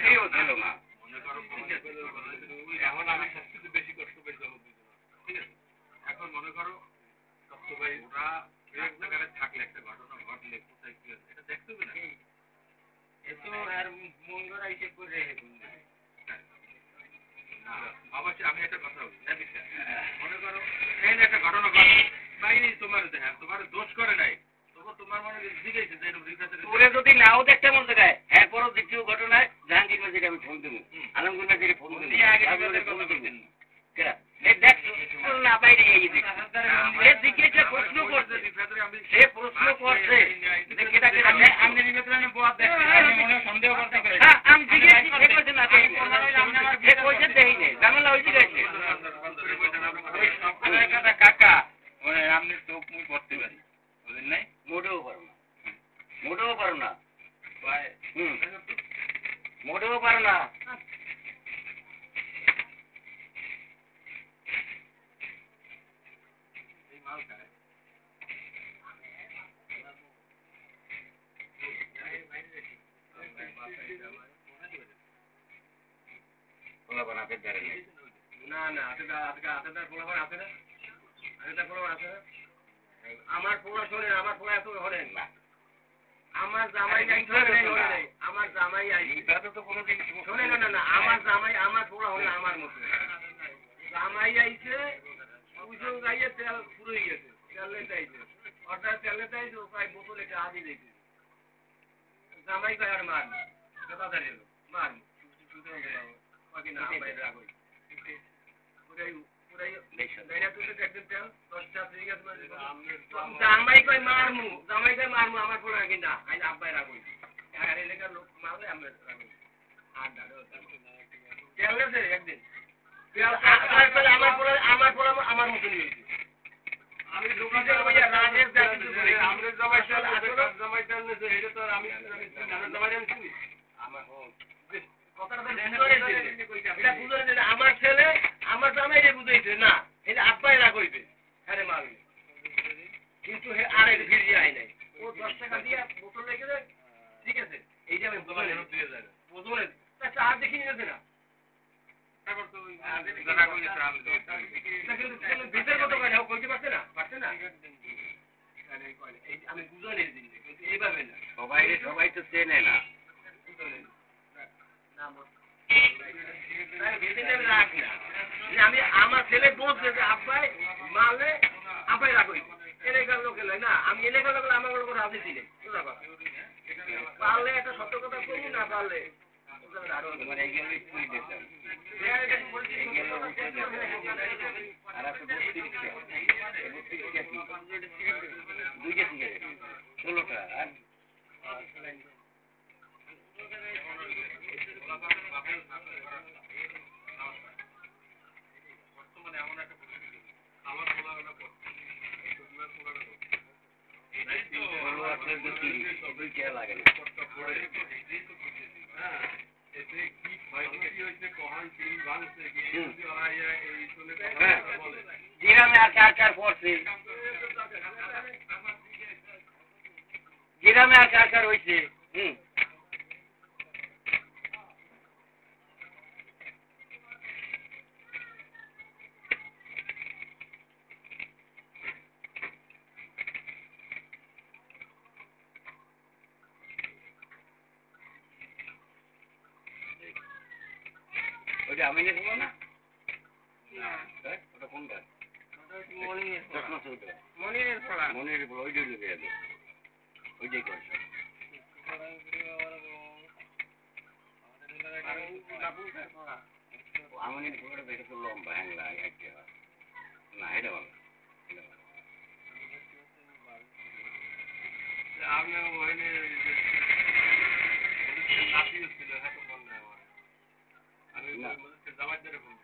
কেউ ছিল না। মনে করো এখন আমি সবচেয়ে বেশি কষ্ট পেয়েছি ঠিক আছে। এখন মনে করো সত্য ভাই ওরা রাস্তাঘাটে থাকলে একটা ঘটনা ঘটলে কোথায় কি হচ্ছে এটা দেখতে হবে না। এত আর মঙ্গল হিসেব করে অবশ্যই আমি একটা কথা বলি মনে করো ট্রেনে একটা ঘটনা ঘটে বাইরে তোমার দেখেন তোমার দোষ করে নাই তবু তোমার মনে জিজ্ঞেস যে তোরে যদি নাও দেখতে মন দেখায় এরপরও দ্বিতীয় ঘটনায় জাহাঙ্গীর মাঝিকে আমি ফোন দেবো, আলমগীর মাঝিকে ফোন দেবো, দেখছো না বাইরে জিজ্ঞেসে প্রশ্ন করছে, সে প্রশ্ন করছে সন্দেহ করতে পারে আমি জিজ্ঞেস না দেই নেই ঝামেলা হয়েছে গেছে কাকা আপনি চোখ মুখ করতে পারি বুঝলেন নাই মোটেও পারো না, মোটেও পারো না, মোটেও পারো না। না না আমার পোলা শোনেন আমার পোলা এত হলেন না আমার জামাই আমার জামাই শোনে না আমার জামাই আমার পোলা হলে আমার মতো জামাই আইছে পুজো গাইয়ে তেল পুরোই গেছে তেলে চাইছে অর্থাৎ তেলে চাইছে প্রায় বোতলে আদি দিয়েছে জামাই কয় আর মার কথা দিল মার জামাই কয় মারমু আমার পোলা কিনা আইন আব্বাই রাখুন এলাকার লোক মারলে আমরা একদিন আমার পোলা আমার মতন হয়েছে আমি আমার ছেলে আমার জামাই রে বুঝাইছে না এটা আব্বাই রাগ হইবে হ্যাঁ মারবে কিন্তু আর ফিরিয়ে আই নাই ও 10 টাকা দিয়ে বোতল রেখে দেয় ঠিক আছে এই যে আমি বোতলে চা দেখি নিয়েছে না ভিতর কত কইতে পারছে না আমি বুঝানোর দিন কিন্তু এইভাবে না সবাই তো চেনে না আমি আমার ছেলে বলছে যে আব্বাই মারলে আব্বাই রাখো এলাকার লোকে না আমি এলাকার লোক আমার লোক রাজি ছিলেন পারলে একটা সত্য কথা করবো না পারলে গ্রামে আর কার পড়ছে গ্রামে আর কার হয়েছে ওইটা আমি নেবো না ওটা কোনটা মনির ওইটাই লেগে যাবে ওইটাই করছে আমনের পুরোটা বেশি তো লম্বা হ্যাংলা না এটা ভালো আপনার ওইনে নাতি ছিল হ্যাঁ তো মনে হয় আমি জামাই ধরে ফোন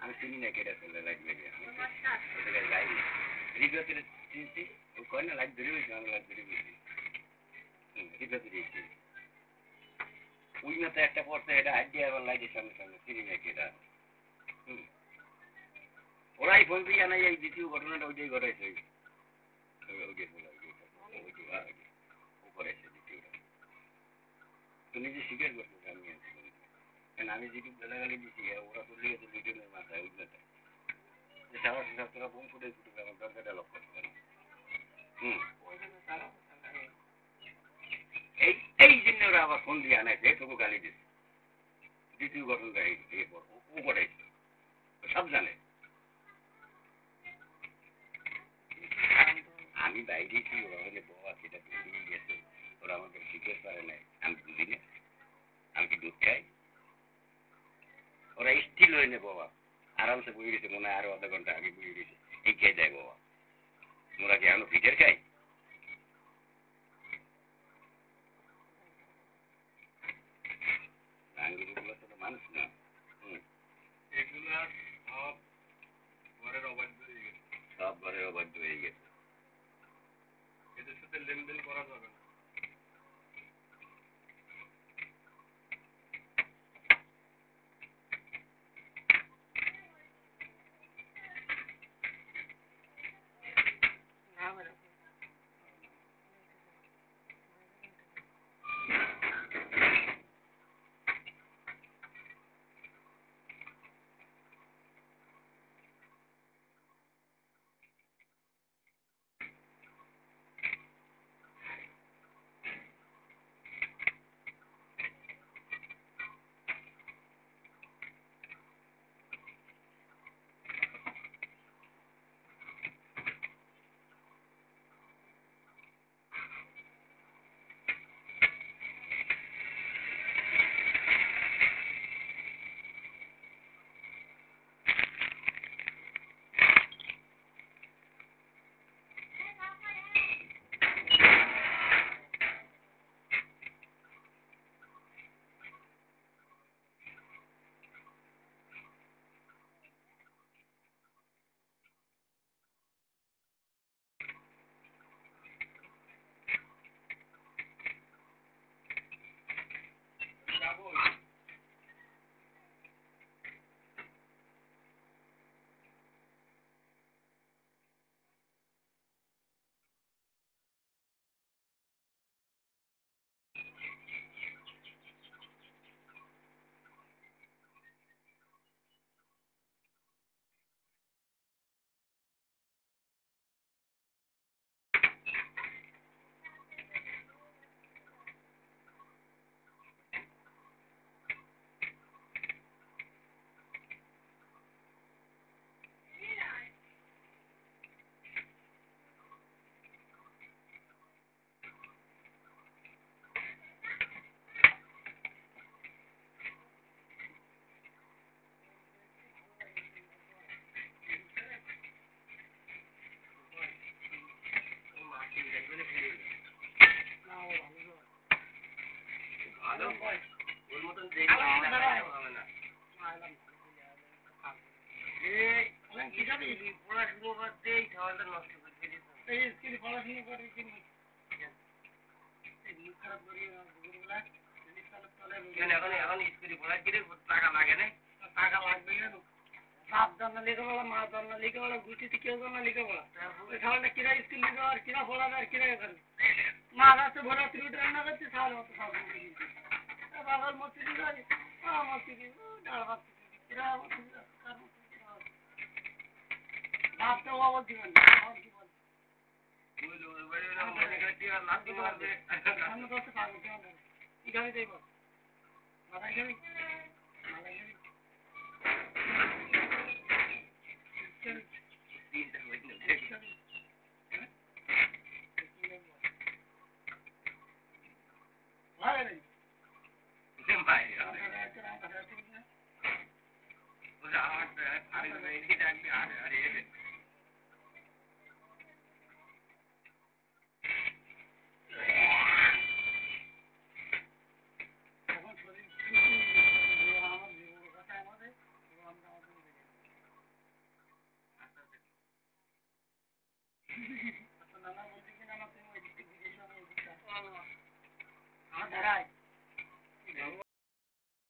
আমি চিনি না কেটে ফেলে লাইট লেগে যাই রিভিউতে চিনছি ও কয় না লাইট ধরে হয়েছে আমি লাইট ধরে গেছি রিভিউতে দিয়েছি ওই মতো একটা পড়তে এটা হাইট দিয়ে আবার লাইটের সামনে চিনি না কেটা ওরাই ফোন দিয়ে জানাই এই দ্বিতীয় ঘটনাটা ওইটাই ঘটাইছে ওইটাই উপরে এসে তো নিজে স্বীকার করতেছে আমি আছি। কারণ আমি যেটুকু গালাগালি দিচ্ছি ওরা তো লেগেছে লিটনের মাথায় উল্টাটা সারা ছাত্ররা বোম ফুটে ফুটুক আমার দরকারটা লক্ষ্য করবে না। এই এই জন্য ওরা আবার ফোন দিয়ে আনাইছে তবু গালি দিচ্ছে দ্বিতীয় ঘটনাকারী এরপর ও ঘটাইছে সব জানে। আমি বাইরে ছিল ওরা হলে বাবা সেটা ভুলেই গেছে ওরা আমাদের শিখে পারে নাই আমি বুঝি না আমি কি দুধ খাই ওরা স্টিল হয়ে নে বাবা আরামসে বই গেছে মনে হয় আরো আধা ঘন্টা আগে বই গেছে এই খেয়ে যায় বাবা তোমরা কি এখনো পিঠের খাই গানগুলো তো মানুষ না এগুলা সব ঘরের অবাধ্য হয়ে গেছে সব ঘরের অবাধ্য হয়ে গেছে এদের সাথে লেনদেন করা যাবে না।